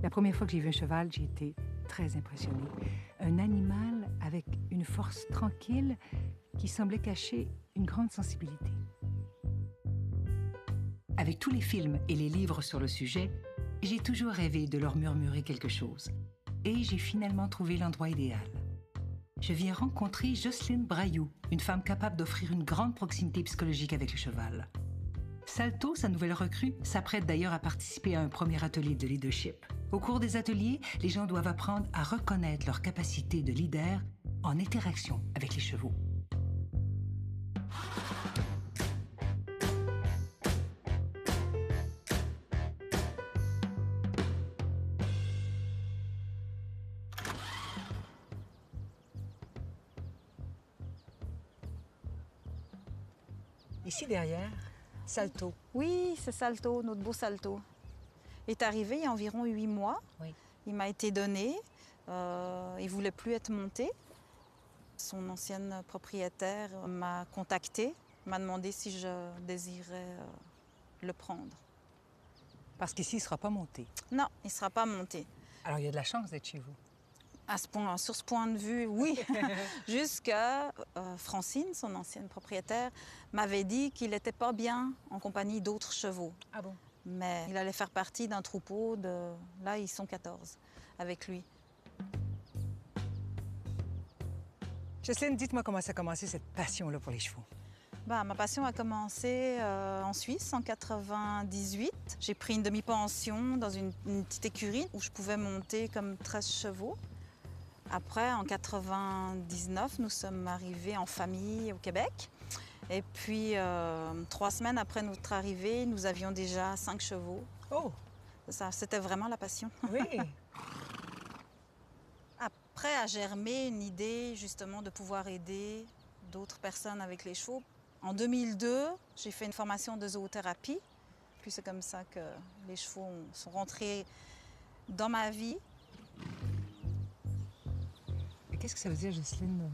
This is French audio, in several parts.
La première fois que j'ai vu un cheval, j'ai été très impressionnée. Un animal avec une force tranquille qui semblait cacher une grande sensibilité. Avec tous les films et les livres sur le sujet, j'ai toujours rêvé de leur murmurer quelque chose. Et j'ai finalement trouvé l'endroit idéal. Je viens rencontrer Jocelyne Brailloux, une femme capable d'offrir une grande proximité psychologique avec le cheval. Salto, sa nouvelle recrue, s'apprête d'ailleurs à participer à un premier atelier de leadership. Au cours des ateliers, les gens doivent apprendre à reconnaître leur capacité de leader en interaction avec les chevaux. Ici derrière, Salto. Oui, c'est Salto, notre beau Salto. Il est arrivé il y a environ 8 mois. Oui. Il m'a été donné. Il ne voulait plus être monté. Son ancienne propriétaire m'a contacté, m'a demandé si je désirais le prendre. Parce qu'ici, il ne sera pas monté. Non, il ne sera pas monté. Alors, il y a de la chance d'être chez vous. Sur ce point de vue, oui. Jusqu'à Francine, son ancienne propriétaire, m'avait dit qu'il n'était pas bien en compagnie d'autres chevaux. Ah bon? Mais il allait faire partie d'un troupeau de... Là, ils sont 14 avec lui. Jocelyne, dites-moi comment ça a commencé, cette passion-là pour les chevaux. Ma passion a commencé en Suisse en 98. J'ai pris une demi-pension dans une petite écurie où je pouvais monter comme 13 chevaux. Après, en 99, nous sommes arrivés en famille au Québec. Et puis, 3 semaines après notre arrivée, nous avions déjà 5 chevaux. Oh! Ça, c'était vraiment la passion. Oui! Après a germé une idée justement de pouvoir aider d'autres personnes avec les chevaux. En 2002, j'ai fait une formation de zoothérapie. Puis c'est comme ça que les chevaux sont rentrés dans ma vie. Et qu'est-ce que ça veut dire, Jocelyne,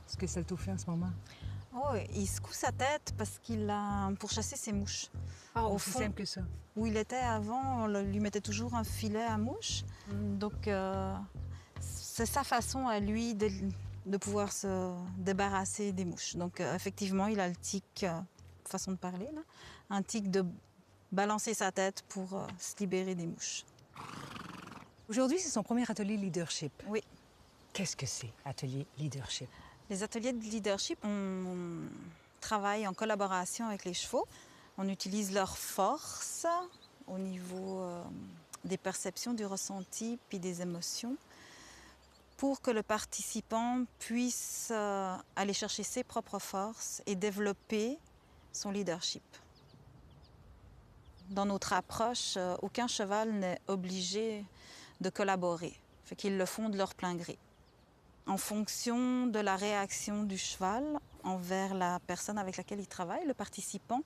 ce que Salto fait en ce moment? Oh, il secoue sa tête parce qu'il a pour chasser ses mouches. Au fond, simple que ça. Où il était avant, on lui mettait toujours un filet à mouches. Donc c'est sa façon à lui de pouvoir se débarrasser des mouches. Donc effectivement, il a le tic, façon de parler, là, un tic de balancer sa tête pour se libérer des mouches. Aujourd'hui, c'est son premier atelier leadership. Oui. Qu'est-ce que c'est, atelier leadership? Les ateliers de leadership, on travaille en collaboration avec les chevaux. On utilise leurs forces au niveau des perceptions, du ressenti puis des émotions pour que le participant puisse aller chercher ses propres forces et développer son leadership. Dans notre approche, aucun cheval n'est obligé de collaborer. Fait qu'ils le font de leur plein gré. En fonction de la réaction du cheval envers la personne avec laquelle il travaille, le participant,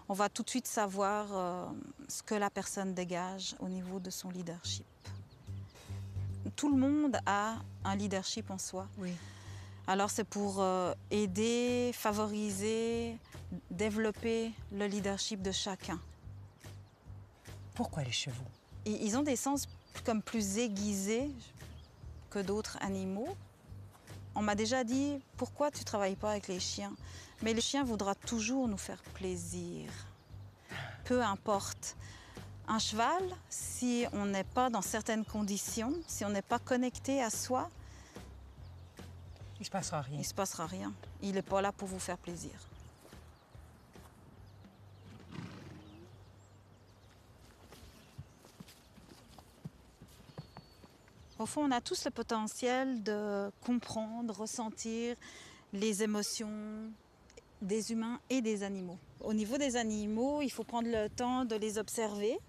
on va tout de suite savoir ce que la personne dégage au niveau de son leadership. Tout le monde a un leadership en soi. Oui. Alors c'est pour aider, favoriser, développer le leadership de chacun. Pourquoi les chevaux? Ils ont des sens comme plus aiguisés que d'autres animaux. On m'a déjà dit, pourquoi tu ne travailles pas avec les chiens? Mais le chien voudra toujours nous faire plaisir, peu importe. Un cheval, si on n'est pas dans certaines conditions, si on n'est pas connecté à soi, Il ne se passera rien. il ne se passera rien. Il n'est pas là pour vous faire plaisir. Au fond, on a tous le potentiel de comprendre, ressentir les émotions des humains et des animaux. Au niveau des animaux, il faut prendre le temps de les observer.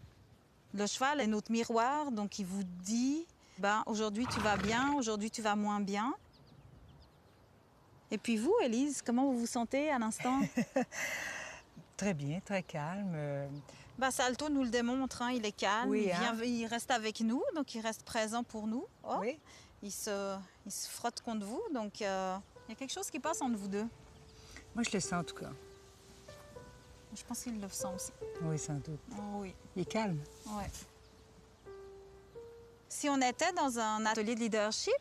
Le cheval est notre miroir, donc il vous dit aujourd'hui tu vas bien, aujourd'hui tu vas moins bien. Et puis vous, Élise, comment vous vous sentez à l'instant? Très bien, très calme. Salto nous le démontre, hein, il est calme, Oui, hein? il reste avec nous, donc il reste présent pour nous. Oh, Oui. il se frotte contre vous, donc il y a quelque chose qui passe entre vous deux. Moi, je le sens en tout cas. Je pense qu'il le sent aussi. Oui, sans doute. Oh, oui. Il est calme. Ouais. Si on était dans un atelier de leadership,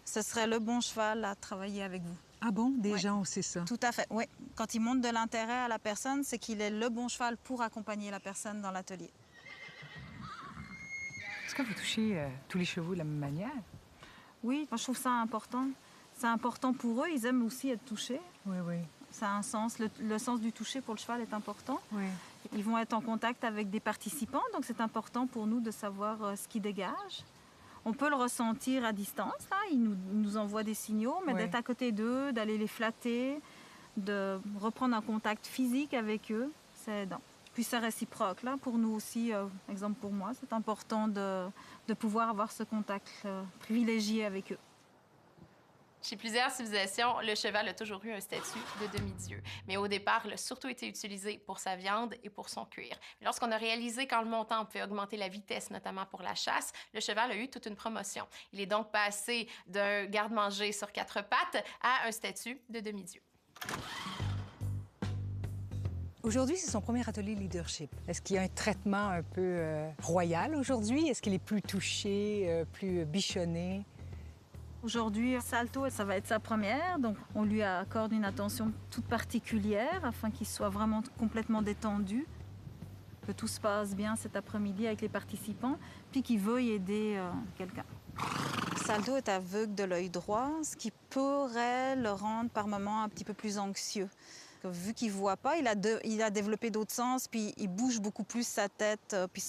ce serait le bon cheval à travailler avec vous. Ah bon? Déjà, on sait ça. Tout à fait, oui. Quand il montre de l'intérêt à la personne, c'est qu'il est le bon cheval pour accompagner la personne dans l'atelier. Est-ce que vous touchez tous les chevaux de la même manière? Oui, moi je trouve ça important. C'est important pour eux, ils aiment aussi être touchés. Oui, oui. Ça a un sens. Le sens du toucher pour le cheval est important. Oui. Ils vont être en contact avec des participants, donc c'est important pour nous de savoir ce qu'ils dégagent. On peut le ressentir à distance, là. Ils nous envoient des signaux, mais d'être à côté d'eux, d'aller les flatter, de reprendre un contact physique avec eux, c'est aidant. Puis c'est réciproque, là, pour nous aussi, exemple pour moi, c'est important de pouvoir avoir ce contact privilégié avec eux. Chez plusieurs civilisations, le cheval a toujours eu un statut de demi-dieu. Mais au départ, il a surtout été utilisé pour sa viande et pour son cuir. Lorsqu'on a réalisé qu'en le montant, on pouvait augmenter la vitesse, notamment pour la chasse, le cheval a eu toute une promotion. Il est donc passé d'un garde-manger sur 4 pattes à un statut de demi-dieu. Aujourd'hui, c'est son premier atelier leadership. Est-ce qu'il y a un traitement un peu royal aujourd'hui? Est-ce qu'il est plus touché, plus bichonné? Aujourd'hui, Salto, ça va être sa première, donc on lui accorde une attention toute particulière afin qu'il soit vraiment complètement détendu, que tout se passe bien cet après-midi avec les participants, puis qu'il veuille aider quelqu'un. Salto est aveugle de l'œil droit, ce qui pourrait le rendre par moments un petit peu plus anxieux. Vu qu'il ne voit pas, il a développé d'autres sens, puis il bouge beaucoup plus sa tête puis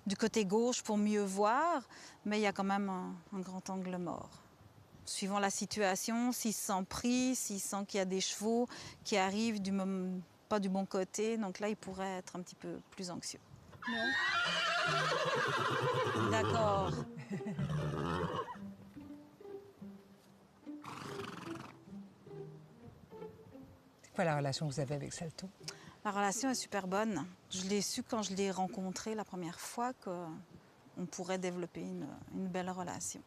du côté gauche pour mieux voir, mais il y a quand même un grand angle mort. Suivant la situation, s'il se sent pris, s'il sent qu'il y a des chevaux qui arrivent pas du bon côté, donc là, il pourrait être un petit peu plus anxieux. Non. D'accord. C'est quoi la relation que vous avez avec Salto? La relation est super bonne. Je l'ai su quand je l'ai rencontré la première fois qu'on pourrait développer une belle relation.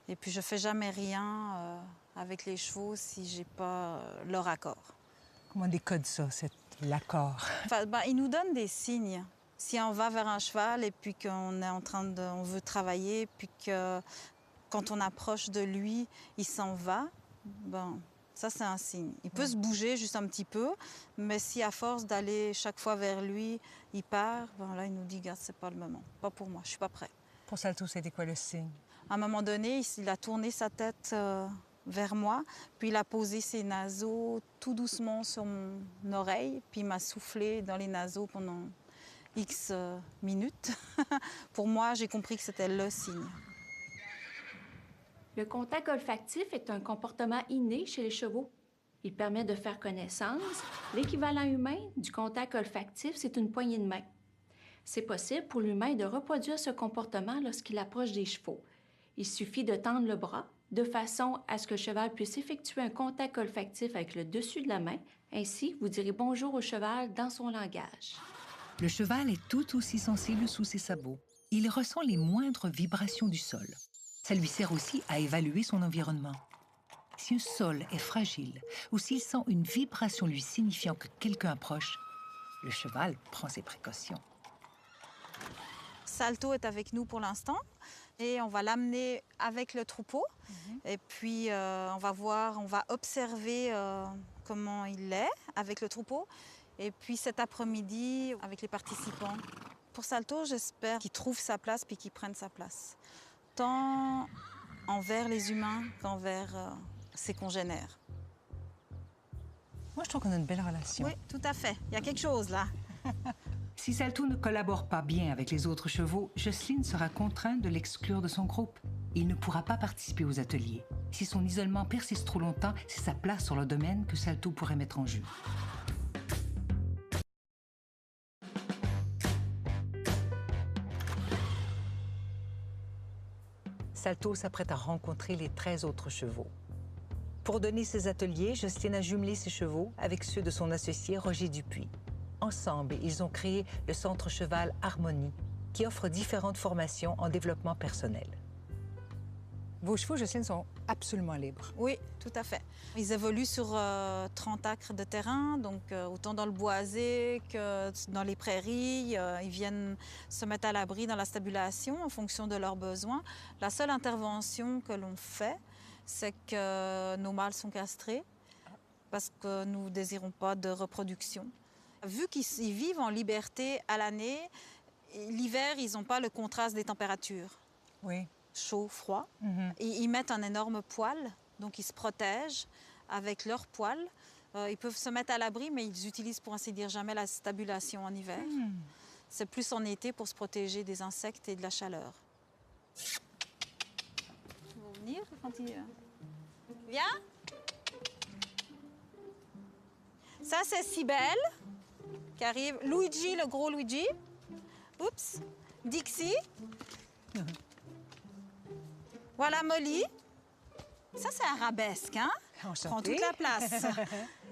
Et puis, je ne fais jamais rien avec les chevaux si je n'ai pas leur accord. Comment on décode ça, l'accord? Enfin, il nous donne des signes. Si on va vers un cheval et puis qu'on est on veut travailler, puis que quand on approche de lui, il s'en va, ça, c'est un signe. Il peut se bouger juste un petit peu, mais si à force d'aller chaque fois vers lui, il part, là, il nous dit, regarde, c'est pas le moment. Pas pour moi, je suis pas prêt. Pour Salto, c'était quoi le signe? À un moment donné, il a tourné sa tête vers moi, puis il a posé ses naseaux tout doucement sur mon oreille, puis il m'a soufflé dans les naseaux pendant X minutes. Pour moi, j'ai compris que c'était le signe. Le contact olfactif est un comportement inné chez les chevaux. Il permet de faire connaissance. L'équivalent humain du contact olfactif, c'est une poignée de main. C'est possible pour l'humain de reproduire ce comportement lorsqu'il approche des chevaux. Il suffit de tendre le bras de façon à ce que le cheval puisse effectuer un contact olfactif avec le dessus de la main. Ainsi, vous direz bonjour au cheval dans son langage. Le cheval est tout aussi sensible sous ses sabots. Il ressent les moindres vibrations du sol. Ça lui sert aussi à évaluer son environnement. Si un sol est fragile ou s'il sent une vibration lui signifiant que quelqu'un approche, le cheval prend ses précautions. Salto est avec nous pour l'instant et on va l'amener avec le troupeau. Et puis on va observer comment il est avec le troupeau. Et puis cet après-midi, avec les participants. Pour Salto, j'espère qu'il trouve sa place puis qu'il prenne sa place. Tant envers les humains qu'envers ses congénères. Moi, je trouve qu'on a une belle relation. Oui, tout à fait. Il y a quelque chose là. Si Salto ne collabore pas bien avec les autres chevaux, Jocelyne sera contrainte de l'exclure de son groupe. Il ne pourra pas participer aux ateliers. Si son isolement persiste trop longtemps, c'est sa place sur le domaine que Salto pourrait mettre en jeu. Salto s'apprête à rencontrer les 13 autres chevaux. Pour donner ses ateliers, Jocelyne a jumelé ses chevaux avec ceux de son associé Roger Dupuis. Ensemble, ils ont créé le Centre Cheval Harmonie, qui offre différentes formations en développement personnel. Vos chevaux, Jocelyne, sont absolument libres. Oui, tout à fait. Ils évoluent sur 30 acres de terrain, donc autant dans le boisé que dans les prairies. Ils viennent se mettre à l'abri dans la stabulation en fonction de leurs besoins. La seule intervention que l'on fait, c'est que nos mâles sont castrés parce que nous ne désirons pas de reproduction. Vu qu'ils vivent en liberté à l'année, l'hiver, ils n'ont pas le contraste des températures. Oui. Chaud, froid. Ils mettent un énorme poil, donc ils se protègent avec leur poil. Ils peuvent se mettre à l'abri, mais ils utilisent pour ainsi dire jamais la stabulation en hiver. C'est plus en été pour se protéger des insectes et de la chaleur. Ils vont venir quand ils... Viens. Ça, c'est Cybèle qui arrive. Luigi, le gros Luigi. Oups. Dixie. Voilà Molly. Ça, c'est arabesque, hein? Enchantée. Prend toute la place.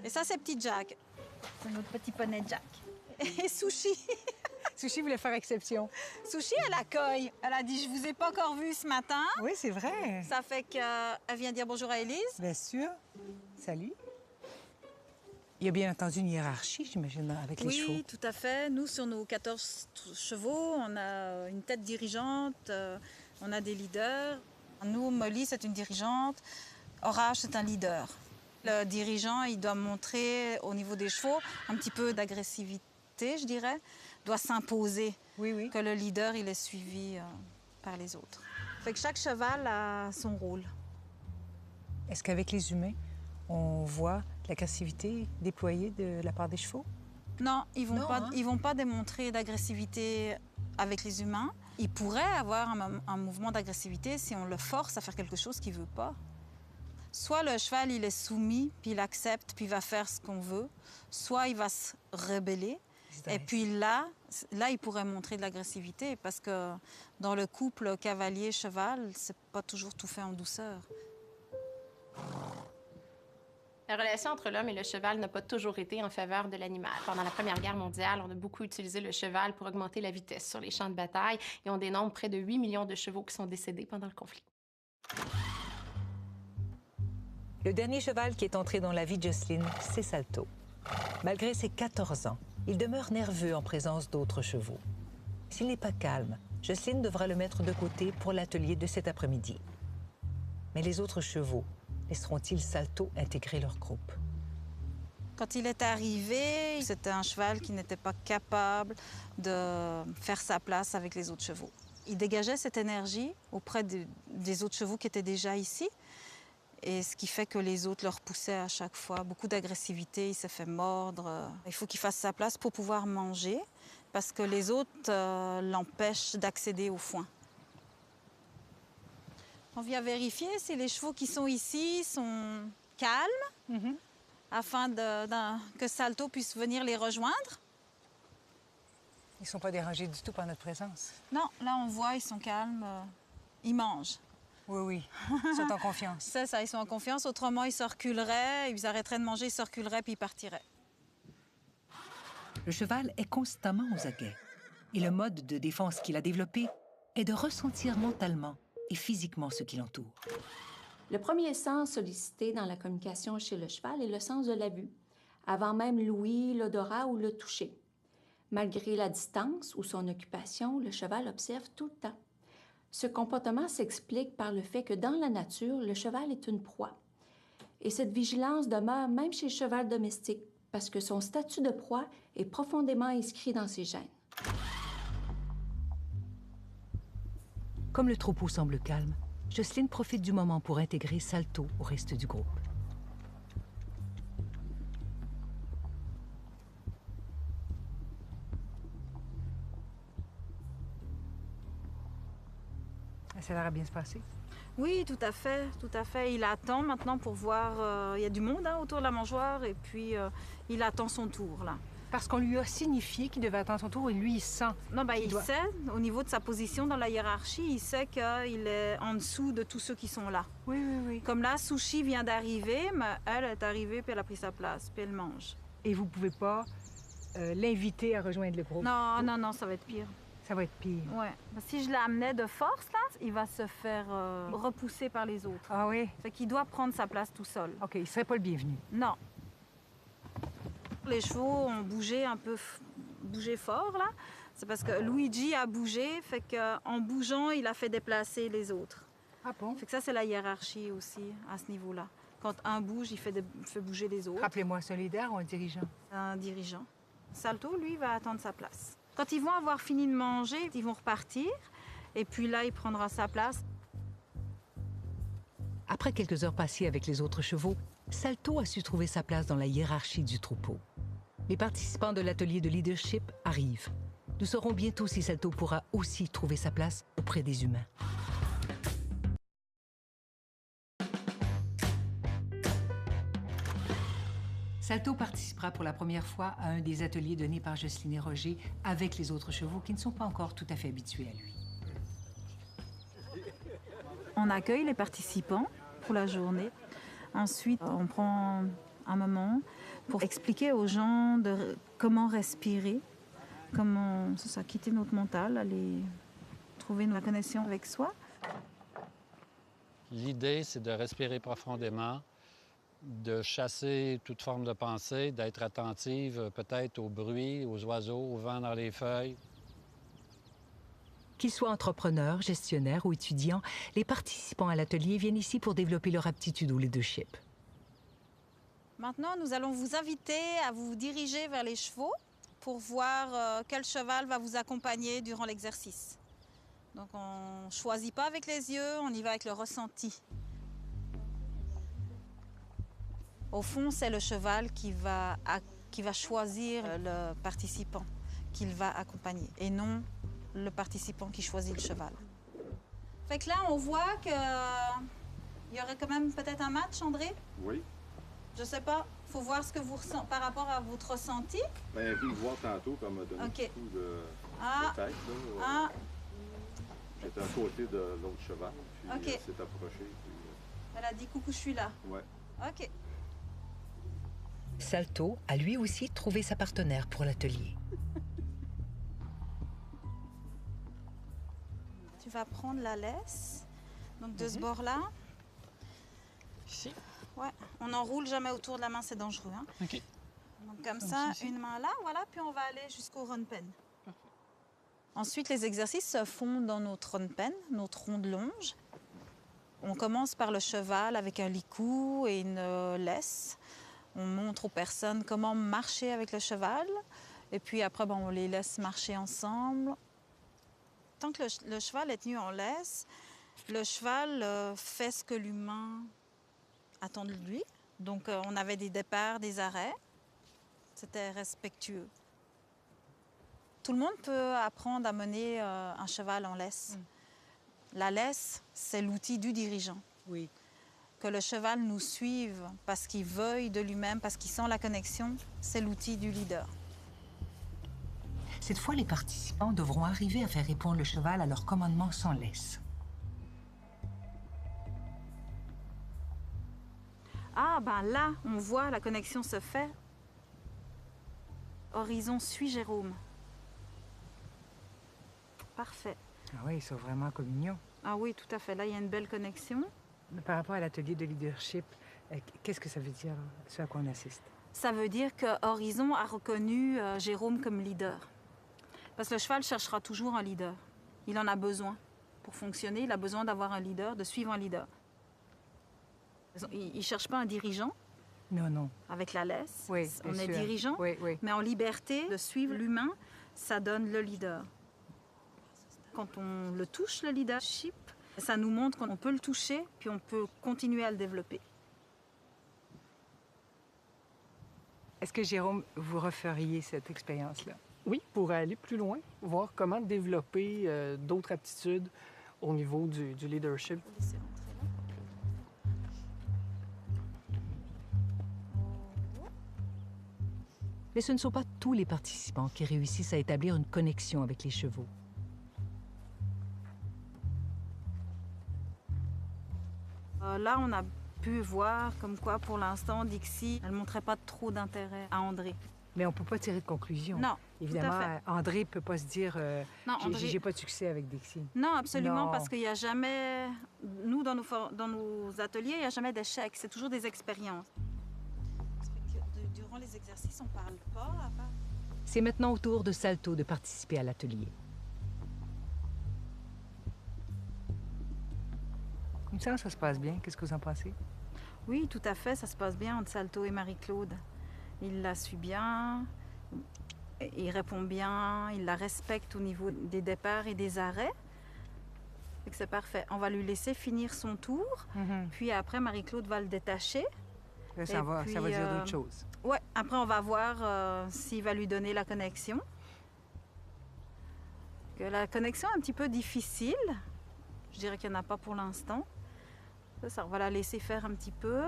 Et ça, c'est petit Jack. C'est notre petit poney Jack. Et Sushi. Sushi voulait faire exception. Sushi, elle accueille. Elle a dit, je vous ai pas encore vu ce matin. Oui, c'est vrai. Ça fait qu'elle vient dire bonjour à Élise. Bien sûr. Salut. Il y a bien entendu une hiérarchie, j'imagine, avec les chevaux. Oui, tout à fait. Nous, sur nos 14 chevaux, on a une tête dirigeante, on a des leaders. Nous, Molly, c'est une dirigeante. Orage, c'est un leader. Le dirigeant, il doit montrer au niveau des chevaux un petit peu d'agressivité, je dirais, doit s'imposer. Oui, oui. Que le leader, il est suivi par les autres. Fait que chaque cheval a son rôle. Est-ce qu'avec les humains, on voit l'agressivité déployée de la part des chevaux? Non, ils vont Non, pas, hein? ils vont pas démontrer d'agressivité avec les humains. Ils pourraient avoir un mouvement d'agressivité si on le force à faire quelque chose qu'il veut pas. Soit le cheval, il est soumis, puis il accepte, puis il va faire ce qu'on veut. Soit il va se rebeller. Et puis là, il pourrait montrer de l'agressivité parce que dans le couple cavalier-cheval, c'est pas toujours tout fait en douceur. La relation entre l'homme et le cheval n'a pas toujours été en faveur de l'animal. Pendant la Première Guerre mondiale, on a beaucoup utilisé le cheval pour augmenter la vitesse sur les champs de bataille et on dénombre près de 8 millions de chevaux qui sont décédés pendant le conflit. Le dernier cheval qui est entré dans la vie de Jocelyne, c'est Salto. Malgré ses 14 ans, il demeure nerveux en présence d'autres chevaux. S'il n'est pas calme, Jocelyne devra le mettre de côté pour l'atelier de cet après-midi. Mais les autres chevaux laisseront-ils Salto intégrer leur groupe? Quand il est arrivé, c'était un cheval qui n'était pas capable de faire sa place avec les autres chevaux. Il dégageait cette énergie auprès des autres chevaux qui étaient déjà ici. Et ce qui fait que les autres le repoussaient à chaque fois. Beaucoup d'agressivité, il s'est fait mordre. Il faut qu'il fasse sa place pour pouvoir manger parce que les autres l'empêchent d'accéder au foin. On vient vérifier si les chevaux qui sont ici sont calmes afin que Salto puisse venir les rejoindre. Ils ne sont pas dérangés du tout par notre présence. Non, là on voit, ils sont calmes. Ils mangent. Oui, oui. Ils sont en confiance. C'est ça, ils sont en confiance. Autrement, ils se reculeraient, ils arrêteraient de manger, ils se reculeraient puis ils partiraient. Le cheval est constamment aux aguets. Et le mode de défense qu'il a développé est de ressentir mentalement et physiquement ce qui l'entoure. Le premier sens sollicité dans la communication chez le cheval est le sens de la vue, avant même l'ouïe, l'odorat ou le toucher. Malgré la distance ou son occupation, le cheval observe tout le temps. Ce comportement s'explique par le fait que dans la nature, le cheval est une proie. Et cette vigilance demeure même chez le cheval domestique, parce que son statut de proie est profondément inscrit dans ses gènes. Comme le troupeau semble calme, Jocelyne profite du moment pour intégrer Salto au reste du groupe. Ça a l'air à bien se passer. Oui, tout à fait, tout à fait. Il attend maintenant pour voir. Il y a du monde autour de la mangeoire et puis il attend son tour là. Parce qu'on lui a signifié qu'il devait attendre son tour et lui, il sent. Non, il sait, au niveau de sa position dans la hiérarchie, il sait qu'il est en dessous de tous ceux qui sont là. Oui, oui, oui. Comme là, Sushi vient d'arriver, mais elle est arrivée puis elle a pris sa place, puis elle mange. Et vous ne pouvez pas l'inviter à rejoindre le groupe? Non, non, non, ça va être pire. Ça va être pire. Ouais. Si je l'amenais de force, là, il va se faire repousser par les autres. Ah oui? Fait qu'il doit prendre sa place tout seul. OK, il serait pas le bienvenu. Non. Les chevaux ont bougé un peu, bougé fort, là. C'est parce que Luigi a bougé, fait qu'en bougeant, il a fait déplacer les autres. Ah bon? Fait que ça, c'est la hiérarchie aussi, à ce niveau-là. Quand un bouge, il fait bouger les autres. Rappelez-moi, solidaire ou un dirigeant? Un dirigeant. Salto, lui, va attendre sa place. Quand ils vont avoir fini de manger, ils vont repartir. Et puis là, il prendra sa place. Après quelques heures passées avec les autres chevaux, Salto a su trouver sa place dans la hiérarchie du troupeau. Les participants de l'atelier de leadership arrivent. Nous saurons bientôt si Salto pourra aussi trouver sa place auprès des humains. Salto participera pour la première fois à un des ateliers donnés par Jocelyne et Roger avec les autres chevaux qui ne sont pas encore tout à fait habitués à lui. On accueille les participants pour la journée. Ensuite, on prend un moment pour expliquer aux gens comment respirer, comment quitter notre mental, aller trouver la connexion avec soi. L'idée, c'est de respirer profondément, de chasser toute forme de pensée, d'être attentive peut-être aux bruits, aux oiseaux, au vent dans les feuilles. Qu'ils soient entrepreneurs, gestionnaires ou étudiants, les participants à l'atelier viennent ici pour développer leur aptitude au leadership. Maintenant, nous allons vous inviter à vous diriger vers les chevaux pour voir quel cheval va vous accompagner durant l'exercice. Donc on ne choisit pas avec les yeux, on y va avec le ressenti. Au fond, c'est le cheval qui va choisir le participant qu'il va accompagner et non le participant qui choisit le cheval. Fait que là, on voit qu'il y aurait quand même peut-être un match, André? Oui. Je sais pas. Il faut voir ce que vous ressentez par rapport à votre ressenti. Bien, vu le voir tantôt, comme m'a donné un OK. coup de tête. Là, Ah, j'étais à côté de l'autre cheval, puis OK. elle s'est approchée. Puis, elle a dit coucou, je suis là. ouais. OK. Salto a lui aussi trouvé sa partenaire pour l'atelier. Tu vas prendre la laisse. Donc de ce bord-là. Ici? Ouais. On n'enroule jamais autour de la main, c'est dangereux. Hein? OK. Donc comme ça, une main là, voilà, puis on va aller jusqu'au run pen. Ensuite, les exercices se font dans notre run pen, notre ronde longe. On commence par le cheval avec un licou et une laisse. On montre aux personnes comment marcher avec le cheval. Et puis après, on les laisse marcher ensemble. Tant que le cheval est tenu en laisse, le cheval fait ce que l'humain attend de lui. Donc on avait des départs, des arrêts. C'était respectueux. Tout le monde peut apprendre à mener un cheval en laisse. La laisse, c'est l'outil du dirigeant. Oui. Que le cheval nous suive parce qu'il veuille de lui-même, parce qu'il sent la connexion, c'est l'outil du leader. Cette fois, les participants devront arriver à faire répondre le cheval à leur commandement sans laisse. Ah, là, on voit la connexion se fait. Horizon suit Jérôme. Parfait. Ah oui, ils sont vraiment en communion. Ah oui, tout à fait. Là, il y a une belle connexion. Mais par rapport à l'atelier de leadership, qu'est-ce que ça veut dire, ce à quoi on assiste? Ça veut dire que Horizon a reconnu Jérôme comme leader. Parce que le cheval cherchera toujours un leader. Il en a besoin. Pour fonctionner, il a besoin d'avoir un leader, de suivre un leader. Il ne cherche pas un dirigeant. Non, non. Avec la laisse, Oui, on bien est sûr. dirigeant. Oui, oui. Mais en liberté de suivre l'humain, ça donne le leader. Quand on le touche, le leadership, ça nous montre qu'on peut le toucher, puis on peut continuer à le développer. Est-ce que, Jérôme, vous referiez cette expérience-là? Oui, pour aller plus loin, voir comment développer d'autres aptitudes au niveau du leadership. Mais ce ne sont pas tous les participants qui réussissent à établir une connexion avec les chevaux. Là, on a pu voir comme quoi, pour l'instant, Dixie, elle ne montrait pas trop d'intérêt à André. Mais on ne peut pas tirer de conclusion. Non, Évidemment, tout à fait. André ne peut pas se dire Non, André- j'ai pas de succès avec Dixie. Non, absolument, Non. parce qu'il n'y a jamais... Nous, dans nos ateliers, il n'y a jamais d'échec. C'est toujours des expériences. Durant les exercices, on ne parle pas. C'est maintenant au tour de Salto de participer à l'atelier. Comme ça se passe bien. Qu'est-ce que vous en pensez? Oui, tout à fait, ça se passe bien entre Salto et Marie-Claude. Il la suit bien, il répond bien, il la respecte au niveau des départs et des arrêts. Fait que c'est parfait. On va lui laisser finir son tour, puis après Marie-Claude va le détacher. Là, ça va dire d'autres choses. Ouais, après on va voir s'il va lui donner la connexion. Que la connexion est un petit peu difficile. Je dirais qu'il n'y en a pas pour l'instant. Ça, on va la laisser faire un petit peu.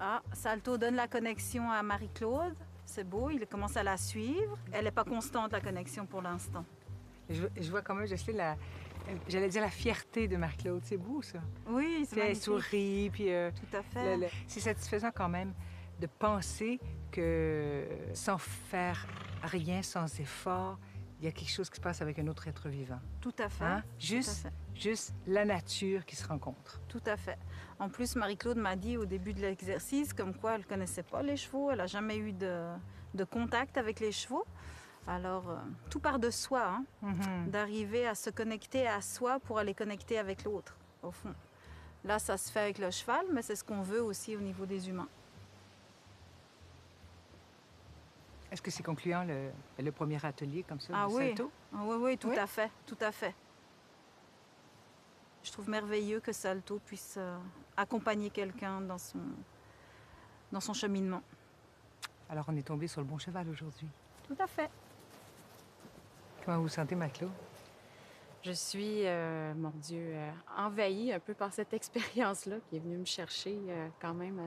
Ah, Salto donne la connexion à Marie-Claude. C'est beau, il commence à la suivre. Elle n'est pas constante, la connexion, pour l'instant. Je vois quand même, j'allais dire la fierté de Marie-Claude. C'est beau, ça. Oui, c'est Elle magnifique. sourit, puis Tout à fait. c'est satisfaisant quand même de penser que sans faire rien, sans effort, il y a quelque chose qui se passe avec un autre être vivant. Tout à fait. Hein? Tout à fait. Juste la nature qui se rencontre. Tout à fait. En plus, Marie-Claude m'a dit au début de l'exercice comme quoi elle ne connaissait pas les chevaux, elle n'a jamais eu de contact avec les chevaux. Alors, tout part de soi, hein, d'arriver à se connecter à soi pour aller connecter avec l'autre, au fond. Là, ça se fait avec le cheval, mais c'est ce qu'on veut aussi au niveau des humains. Est-ce que c'est concluant le premier atelier comme ça, Ah de oui. Salto? Ah oui, tout Oui. à fait, tout à fait. Je trouve merveilleux que Salto puisse accompagner quelqu'un dans son cheminement. Alors, on est tombé sur le bon cheval aujourd'hui. Tout à fait. Comment vous vous sentez, Marie-Claude? Je suis, mon Dieu, envahie un peu par cette expérience-là qui est venue me chercher quand même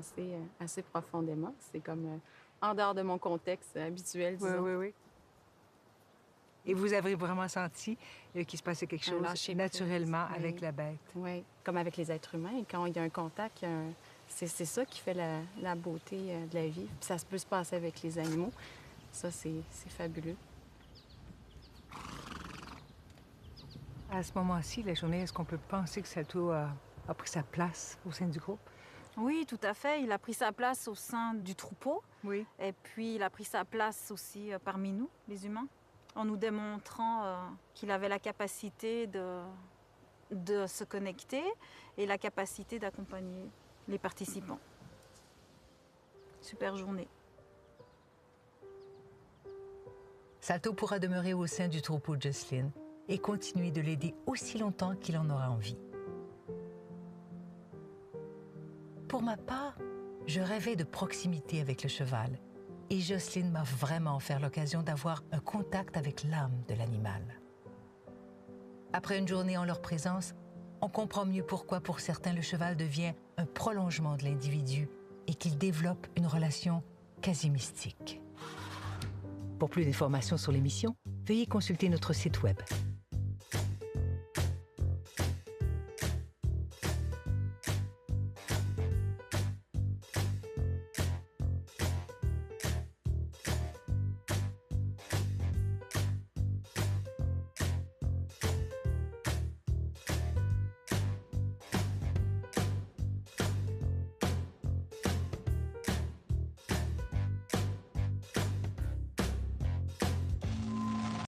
assez profondément. C'est comme en dehors de mon contexte habituel, disons. Oui. Et vous avez vraiment senti qu'il se passait quelque Un chose lâcher-prise, naturellement oui. avec la bête? Oui, comme avec les êtres humains. Quand il y a un contact, c'est ça qui fait la beauté de la vie. Puis ça peut se passer avec les animaux. Ça, c'est fabuleux. À ce moment-ci, la journée, est-ce qu'on peut penser que Salto a pris sa place au sein du groupe? Oui, tout à fait. Il a pris sa place au sein du troupeau. Oui. Et puis, il a pris sa place aussi parmi nous, les humains, en nous démontrant qu'il avait la capacité de se connecter et la capacité d'accompagner les participants. Super journée. Salto pourra demeurer au sein du troupeau de Jocelyne et continuer de l'aider aussi longtemps qu'il en aura envie. Pour ma part, je rêvais de proximité avec le cheval et Jocelyne m'a vraiment offert l'occasion d'avoir un contact avec l'âme de l'animal. Après une journée en leur présence, on comprend mieux pourquoi pour certains le cheval devient un prolongement de l'individu et qu'il développe une relation quasi mystique. Pour plus d'informations sur l'émission, veuillez consulter notre site web